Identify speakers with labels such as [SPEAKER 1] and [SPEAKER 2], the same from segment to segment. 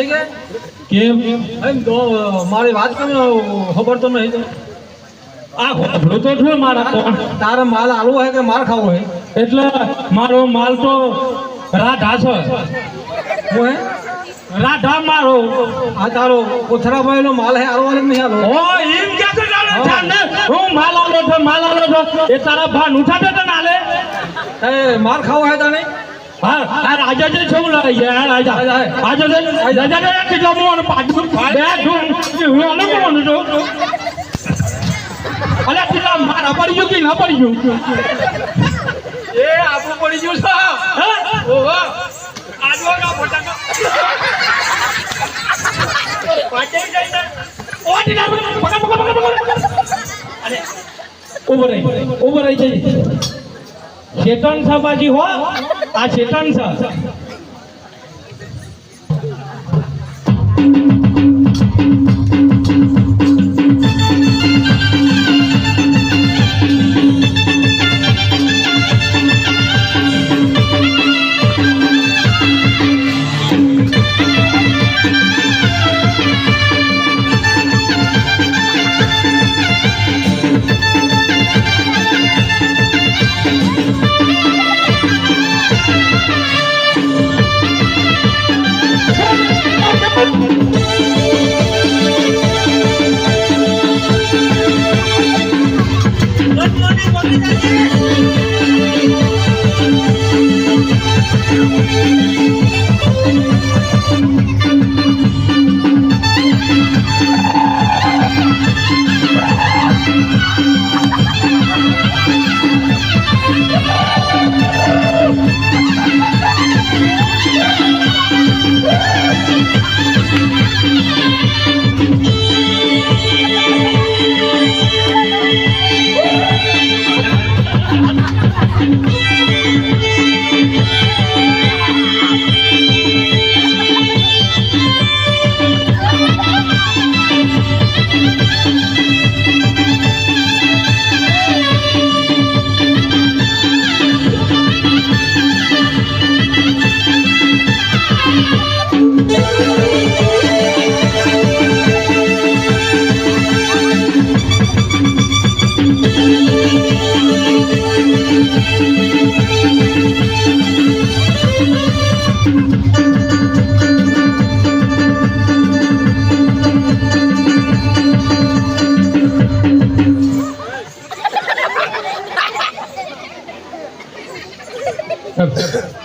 [SPEAKER 1] થઈ ગયા
[SPEAKER 2] કેમ
[SPEAKER 1] એમ તો મારી વાત કરી ખબર તો નહીં
[SPEAKER 2] આ હોબળો તો છું મારા કોણ
[SPEAKER 1] તારે માલ આલવો હે કે માર ખાવો હે
[SPEAKER 2] એટલે મારો માલ તો રાધા છે
[SPEAKER 1] હું હે
[SPEAKER 2] રાધા મારો
[SPEAKER 1] આ તારો કોથરાભાઈ નો માલ હે આલવો કે નહીં આલવો
[SPEAKER 2] ઓ એમ કે છે જાને હું માલ આલો છો એ તારા ભાન ઉઠાડે તને આલે
[SPEAKER 1] એ માર ખાવો હે તને
[SPEAKER 2] હા આ રાજા જે છો લઈ યાર રાજા રાજા કે જમો અને પાછું બે ધૂમ હું આને કોણ છો અલે પેલા મારા પડી ગયું કે ના પડી ગયું
[SPEAKER 1] એ આપણું પડી ગયું છે
[SPEAKER 2] હા
[SPEAKER 1] ઓહો
[SPEAKER 2] આજવા કા ફટાકા પાટે જઈને ઓડી ના પકડ અરે ઉભો રહી જઈ શેતાન સાબાજી હો આ શેતાન સા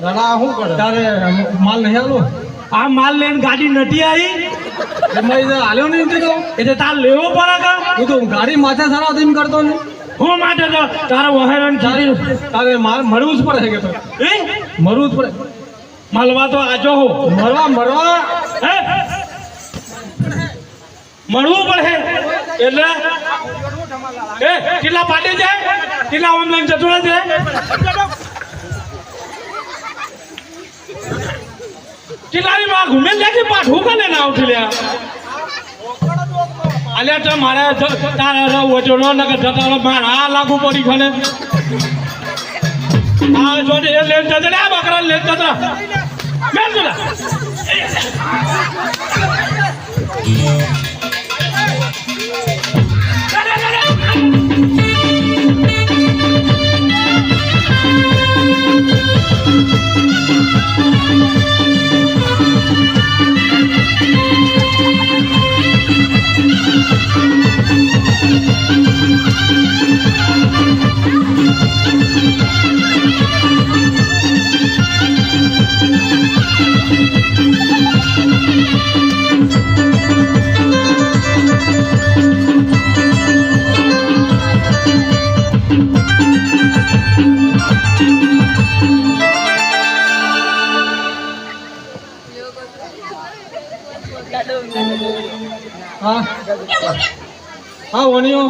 [SPEAKER 1] દાદા શું કરે તારે માલ નહીં આલો
[SPEAKER 2] આ માલ લઈને ગાડી નથી આવી
[SPEAKER 1] એમાં આલ્યો નહીં દીધો
[SPEAKER 2] એટલે તાર લેવો પડે કા
[SPEAKER 1] હું તો ગાડી માથે સારા તેમ કરતો ને
[SPEAKER 2] હું માટે તો તારા વહેરણ
[SPEAKER 1] તારે માલ મળવું જ પડે કે તો
[SPEAKER 2] એ
[SPEAKER 1] મરવું જ પડે
[SPEAKER 2] મળવા તો આજો હો
[SPEAKER 1] મરવા
[SPEAKER 2] હે મળવું પડે એટલે એ કેટલા પાટે જાય કેટલા ઓનલાઈન જતો જાય કેટલાની માં ઘૂમે લેકે પાઠું કને ના ઉઠી લ્યા અલ્યા તો મારે તારા ઓછો ન નકે જતા મારા લાગુ પડી ખને આ જોડે એ લેન જતા આ બકરા લેન જતા મેં જતા
[SPEAKER 1] હા વણીઓ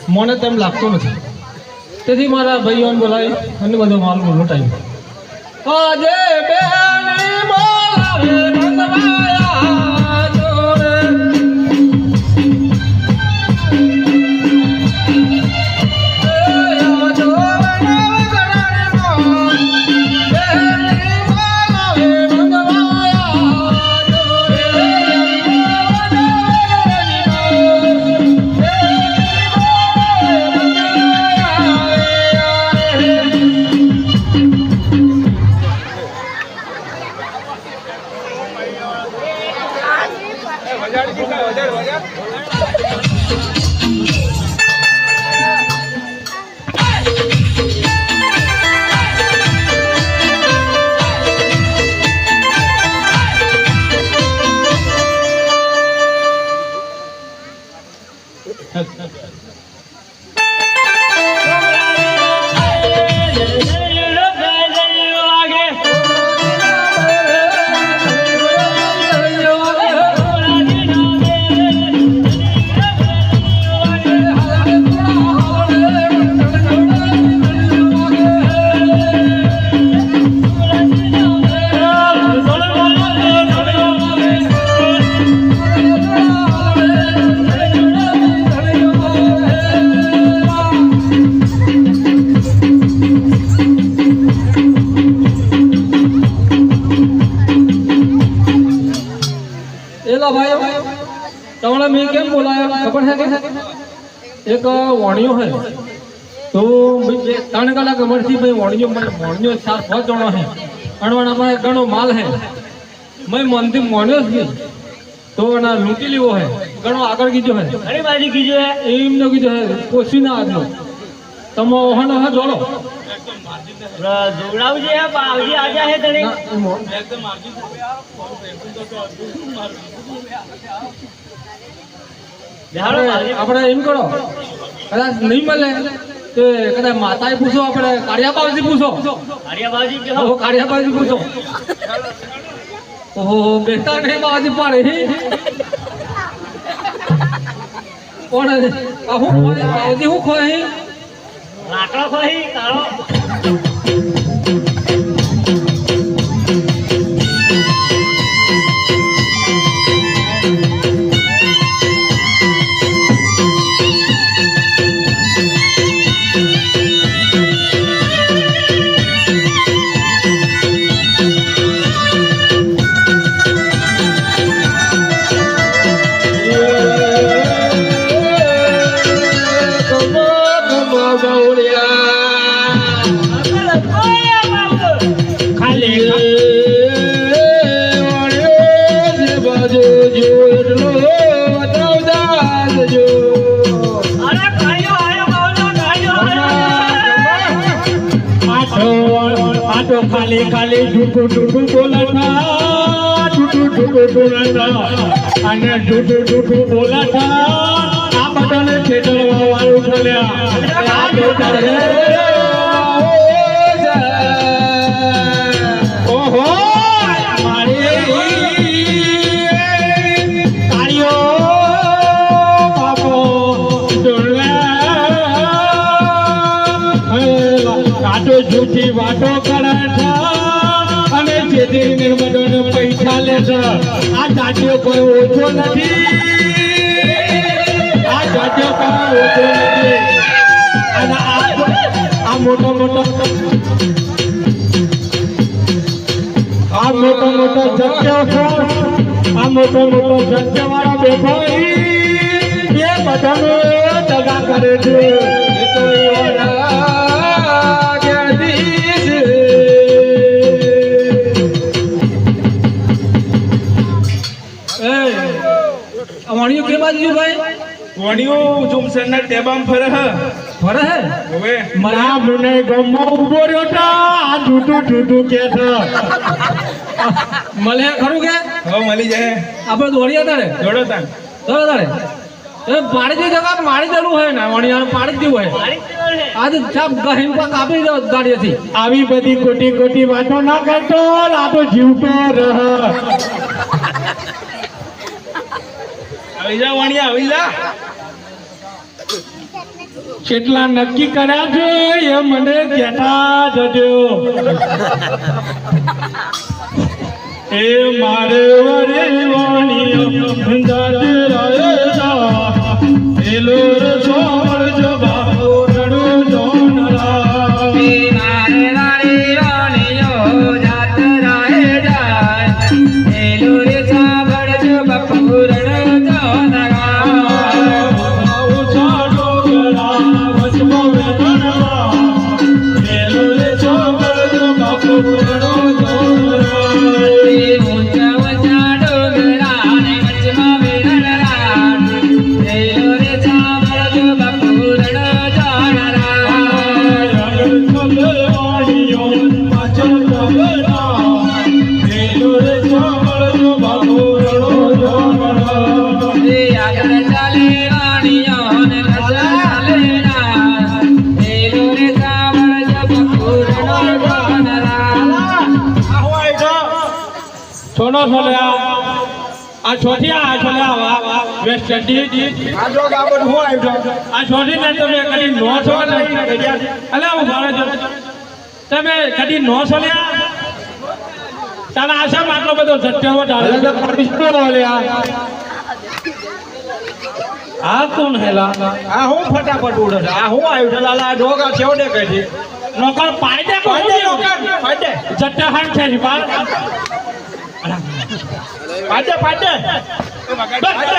[SPEAKER 1] મને તેમ લાગતું નથી તેથી મારા ભાઈઓને બોલાવી અને બધો માલ લૂંટાઈ આજે બેની બોલાવે બંધવાયા જોડે તમને મેં કેમ બોલાયા ખબર है કે એક વાણિયો है तो भाई 3 કલાક અમરથી ભાઈ વાણિયો 4-5 જણો है અણવાણામાં ઘણો માલ है मैं મંદી મોન્યો જ નહીં તો ના લૂંટી લીવો है ઘણો આગળ કીજો है
[SPEAKER 2] ઘણી બાજી કીજો હે
[SPEAKER 1] એમનો કીજો है પોસીના આજનો તમો ઓહનો હે જોડો
[SPEAKER 2] જોડાવજે હે બાવજી આજા હે તને
[SPEAKER 1] એકદમ આપણે એમ કરો કદાચ નહીં મળે તો કદાચ માતાએ પૂછો આપણે કાળિયાબાજી પૂછો કાળિયાબાજી પૂછો ઓહો બેટા ને બાજી પાડે કોણ હું બાજી હું ખોઈ
[SPEAKER 2] લાકડો ખોઈ કાળો खाली खाली झूठू झूठू बोला था અને झूठू झूठू बोला था આ બધાને ખેતરવા વાળું ઓહો મારી તાળીઓ બાપો કાટો જૂઠી વાતો કરે છે અને જેથી નિર્મદોને પૈસા લે છે આ જાતિઓ કોઈ ઓછો નથી આ જાતિઓ કોઈ ઓછો નથી અને આ મોટો મોટો જગ્યા છે આ મોટો જગ્યા વાળા બેઠો એ બધાનો દગા કરે છે એ તો વાણિયો કે બાજુ ભાઈ
[SPEAKER 3] વાણિયો જુમસરના ટેબામ ફરે હે હવે
[SPEAKER 1] મારા મને ગમો ઉભો રહ્યો તા આ ટૂટું કે છે મળે ખરું કે
[SPEAKER 3] હવે મળી જાય
[SPEAKER 1] આપણે દોડ્યા તારે
[SPEAKER 3] જોડો તાન
[SPEAKER 1] તારે એ પાડી દી જગા મારી દેલું હે ને વાણિયાને પાડી દેવું હે આજ છાપ ગહીન પર કાપી દો ગાડીથી આવી બધી ખોટી વાતો ના કરતો આ તો જીવતો રહ
[SPEAKER 3] આવી જા વાણિયા આવી જા
[SPEAKER 1] કેટલા નક્કી કર્યા છે એ મને કહેતા જજો એ મારે વરે વાણિયો દાદરા એલો સોળ જો બાપો રડો જોનરા
[SPEAKER 4] મારે વાળી વાણીઓ જાત રાહે જાય એલો રે સાબળ જો બાપો રડો જોનરા
[SPEAKER 1] સાડો ગળા વચમો વેદનવા એલો રે સોળ જો બાપો રડો જોનરા
[SPEAKER 4] ઊંચા ઊંચા ડોગરા ને વચમાં વેરણરા ચાલે રાણીઓ ને રજા ચાલે રા મેલો રે સાંભળ જ બપોરનો જોનરા
[SPEAKER 2] સોનો સોલ્યા આ છોટિયા આ સોલ્યા વેસ્ટ ઇન્ડિઝ
[SPEAKER 3] આ જો આ બધું હું આવ્યો
[SPEAKER 2] આ છોડી ને તમે કદી નો છો અલે હું ભાડે જો તમે કદી નો સોલ્યા તારા આશા આટલો બધો સત્યવો ડાલે પરમિશન ઓલ્યા આ કોણ હેલા
[SPEAKER 3] આ હું ફટાફટ ઉડે છે આ હું આવ્યો છે લાલા આ ડોગા છેવડે કહી
[SPEAKER 2] નોકર પાડે કો
[SPEAKER 3] પાડે
[SPEAKER 2] જટ્ટા હાન છે જી પાડ
[SPEAKER 3] પાડે પાડે પાડે